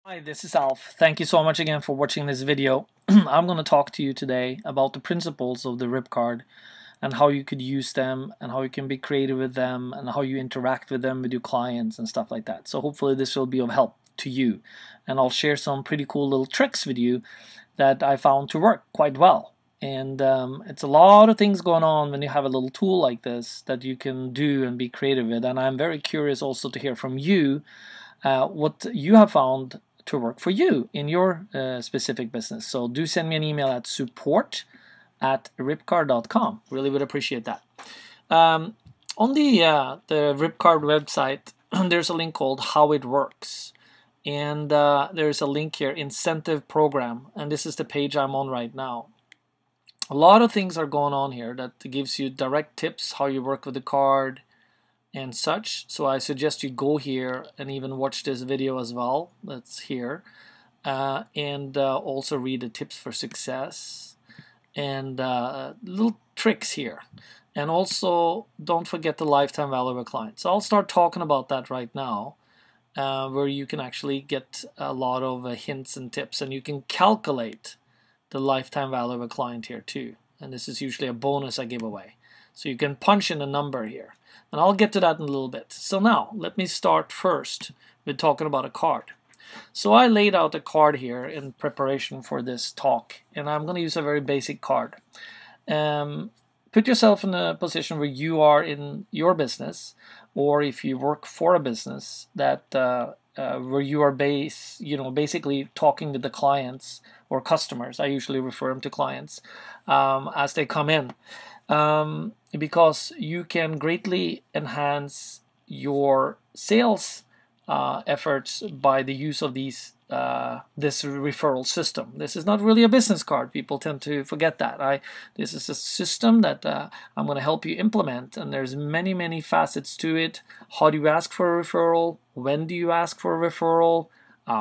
Hi, this is Alf. Thank you so much again for watching this video. I'm going to talk to you today about the principles of the RipCard and how you could use them and how you can be creative with them and how you interact with them with your clients and stuff like that. So hopefully this will be of help to you. And I'll share some pretty cool little tricks with you that I found to work quite well. And it's a lot of things going on when you have a little tool like this that you can do and be creative with. And I'm very curious also to hear from you what you have found to work for you in your specific business. So do send me an email at support@ripcard.com. Really would appreciate that. On the RipCard website, there's a link called How It Works. And there's a link here, Incentive Program. And this is the page I'm on right now. A lot of things are going on here that gives you direct tips how you work with the card and such. So I suggest you go here and even watch this video as well. That's here. And also read the tips for success and little tricks here. And also don't forget the lifetime value of a client. So I'll start talking about that right now, where you can actually get a lot of hints and tips, and you can calculate the lifetime value of a client here too. And this is usually a bonus I give away. So you can punch in a number here. And I'll get to that in a little bit. So now, let me start first with talking about a card. So I laid out a card here in preparation for this talk, and I'm going to use a very basic card. Put yourself in a position where you are in your business, or if you work for a business that where you are basically talking with the clients or customers. I usually refer them to clients as they come in. Because you can greatly enhance your sales efforts by the use of this referral system. This is not really a business card. People tend to forget that. This is a system that I'm going to help you implement, and there's many facets to it. How do you ask for a referral? When do you ask for a referral?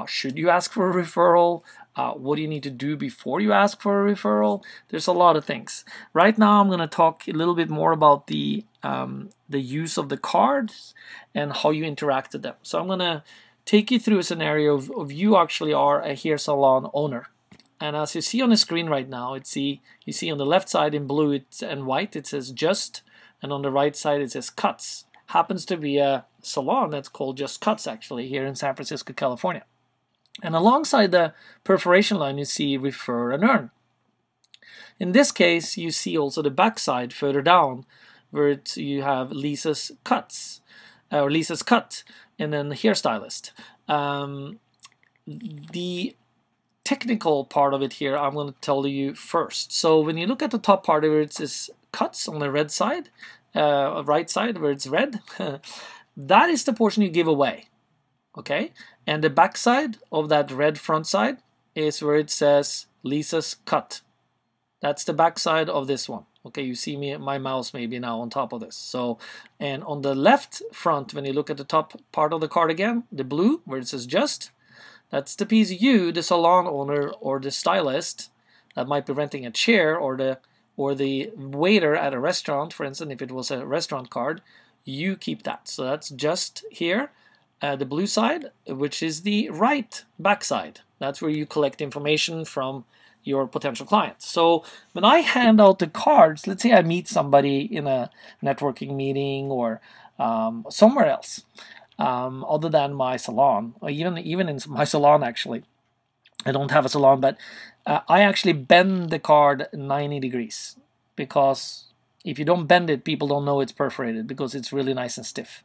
Should you ask for a referral? What do you need to do before you ask for a referral? There's a lot of things. Right now I'm going to talk a little bit more about the use of the cards and how you interact with them. So I'm going to take you through a scenario of you actually are a hair salon owner. And as you see on the screen right now, you see on the left side in blue and white it says Just, and on the right side it says Cuts. Happens to be a salon that's called Just Cuts actually here in San Francisco, California. And alongside the perforation line, you see Refer and Earn. In this case, you see also the backside further down, where you have Lisa's Cuts, or Lisa's Cut, and then the hairstylist. The technical part of it here, I'm going to tell you first. So when you look at the top part where it says Cuts on the red side, right side where it's red, that is the portion you give away. Okay, and the back side of that red front side is where it says Lisa's Cut. That's the back side of this one. Okay, you see my mouse maybe now on top of this. So, and on the left front, when you look at the top part of the card again, the blue where it says Just, that's the piece you, the salon owner or the stylist that might be renting a chair, or the waiter at a restaurant, for instance, if it was a restaurant card, you keep that. So that's Just here. The blue side, which is the right back side. That's where you collect information from your potential clients. So when I hand out the cards, let's say I meet somebody in a networking meeting or somewhere else other than my salon, or even in my salon actually. I don't have a salon, but I actually bend the card 90 degrees, because if you don't bend it, people don't know it's perforated because it's really nice and stiff.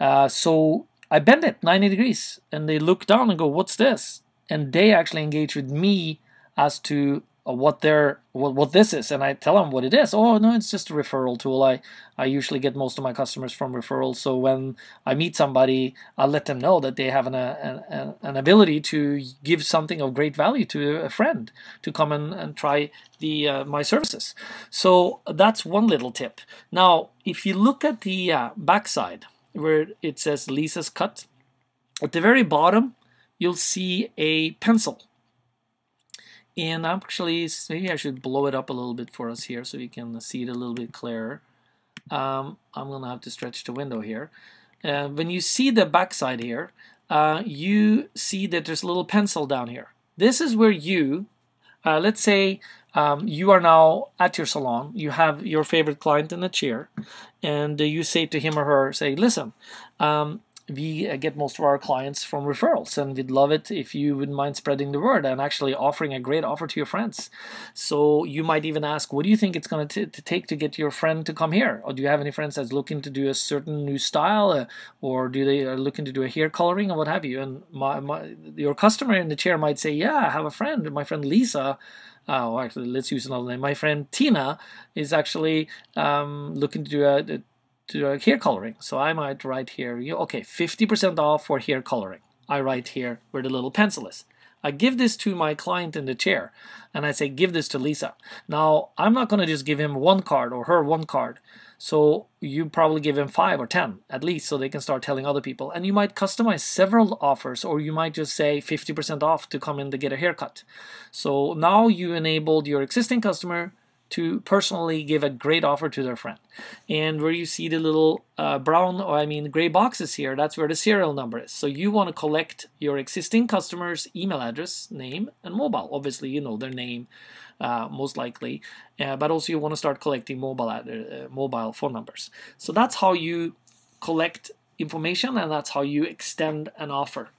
So I bend it 90 degrees, and they look down and go, "What's this?" And they actually engage with me as to what this is, and I tell them what it is. Oh no, it's just a referral tool. I usually get most of my customers from referrals. So when I meet somebody, I let them know that they have an ability to give something of great value to a friend to come and try my services. So that's one little tip. Now, if you look at the backside, where it says Lisa's Cut, at the very bottom you'll see a pencil, and actually maybe I should blow it up a little bit for us here so you can see it a little bit clearer. I'm gonna have to stretch the window here. When you see the backside here, you see that there's a little pencil down here. This is where you, let's say you are now at your salon, you have your favorite client in a chair, and you say to him or her, say, listen, we get most of our clients from referrals, and we'd love it if you wouldn't mind spreading the word and actually offering a great offer to your friends. So you might even ask, what do you think it's going to take to get your friend to come here? Or do you have any friends that's looking to do a certain new style, or do they are looking to do a hair coloring or what have you? And your customer in the chair might say, yeah, I have a friend, my friend Lisa. Oh, actually, let's use another name. My friend Tina is actually looking to do a hair coloring. So I might write here, okay, 50% off for hair coloring. I write here where the little pencil is. I give this to my client in the chair, and I say, give this to Lisa. Now, I'm not going to just give him one card or her one card. So you probably give him 5 or 10 at least, so they can start telling other people. And you might customize several offers, or you might just say 50% off to come in to get a haircut. So now you enabled your existing customer to personally give a great offer to their friend. And where you see the little gray boxes here, that's where the serial number is. So you want to collect your existing customer's email address, name, and mobile. Obviously, you know their name, most likely, but also you want to start collecting mobile phone numbers. So that's how you collect information, and that's how you extend an offer.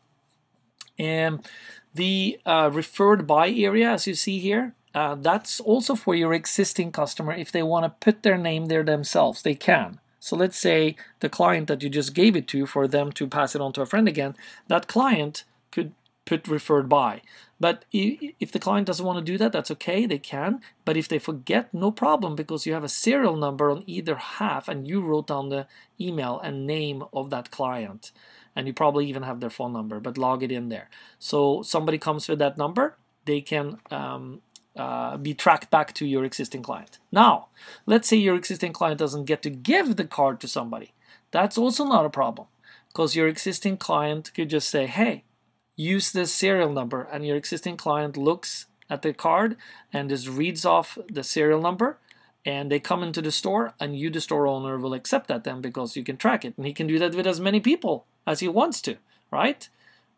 And the referred by area, as you see here, that's also for your existing customer. If they want to put their name there themselves, they can. So let's say the client that you just gave it to, for them to pass it on to a friend again, that client could put referred by. But if the client doesn't want to do that, that's okay, they can. But if they forget, no problem, because you have a serial number on either half, and you wrote down the email and name of that client. And you probably even have their phone number, but log it in there. So somebody comes with that number, they can be tracked back to your existing client. Now, let's say your existing client doesn't get to give the card to somebody. That's also not a problem, because your existing client could just say, hey, use this serial number, and your existing client looks at the card and just reads off the serial number, and they come into the store, and you, the store owner, will accept that then, because you can track it. And he can do that with as many people as he wants to, right?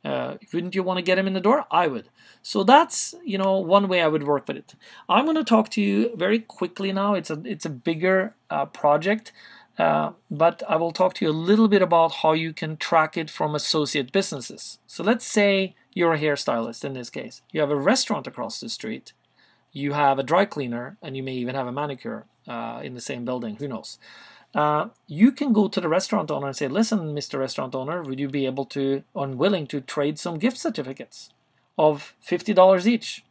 Wouldn't you want to get him in the door? I would. So that's, one way I would work with it. I'm going to talk to you very quickly now. It's a bigger project, but I will talk to you a little bit about how you can track it from associate businesses. So let's say you're a hairstylist in this case. You have a restaurant across the street. You have a dry cleaner, and you may even have a manicure in the same building. Who knows? You can go to the restaurant owner and say, listen, Mr. Restaurant Owner, would you be able to, unwilling to trade some gift certificates of $50 each?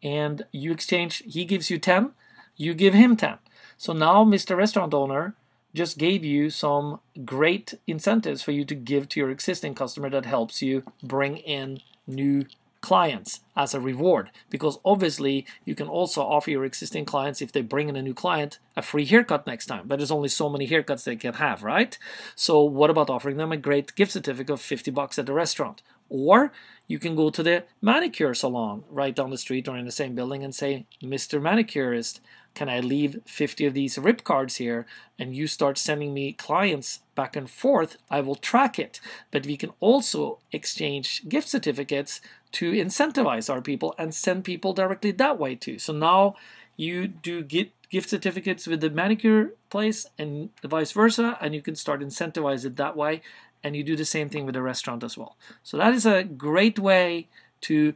And you exchange, he gives you 10, you give him 10. So now Mr. Restaurant Owner just gave you some great incentives for you to give to your existing customer that helps you bring in new clients as a reward, because obviously you can also offer your existing clients, if they bring in a new client, a free haircut next time, but there's only so many haircuts they can have, right? So what about offering them a great gift certificate of $50 at the restaurant? Or you can go to the manicure salon right down the street or in the same building and say, Mr. Manicurist, can I leave 50 of these RipCards here, and you start sending me clients back and forth? I will track it. But we can also exchange gift certificates to incentivize our people and send people directly that way too. So now you do get gift certificates with the manicure place and vice versa, and you can start incentivize it that way. And you do the same thing with the restaurant as well. So that is a great way to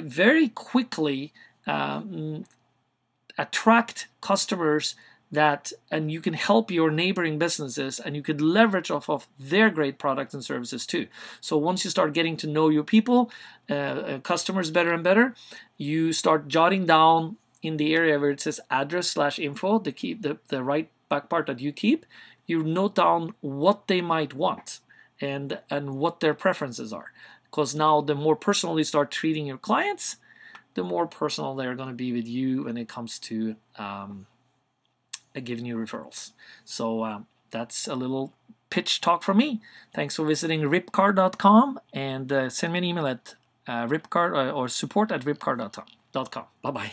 very quickly attract customers and you can help your neighboring businesses, and you could leverage off of their great products and services too. So once you start getting to know your people, customers better and better, you start jotting down in the area where it says address/info, the right back part that you keep, you note down what they might want and what their preferences are. Because now the more personal you start treating your clients, the more personal they're going to be with you when it comes to giving you referrals. So that's a little pitch talk from me. Thanks for visiting ripcard.com, and send me an email at ripcard or support@ripcard.com. Bye-bye.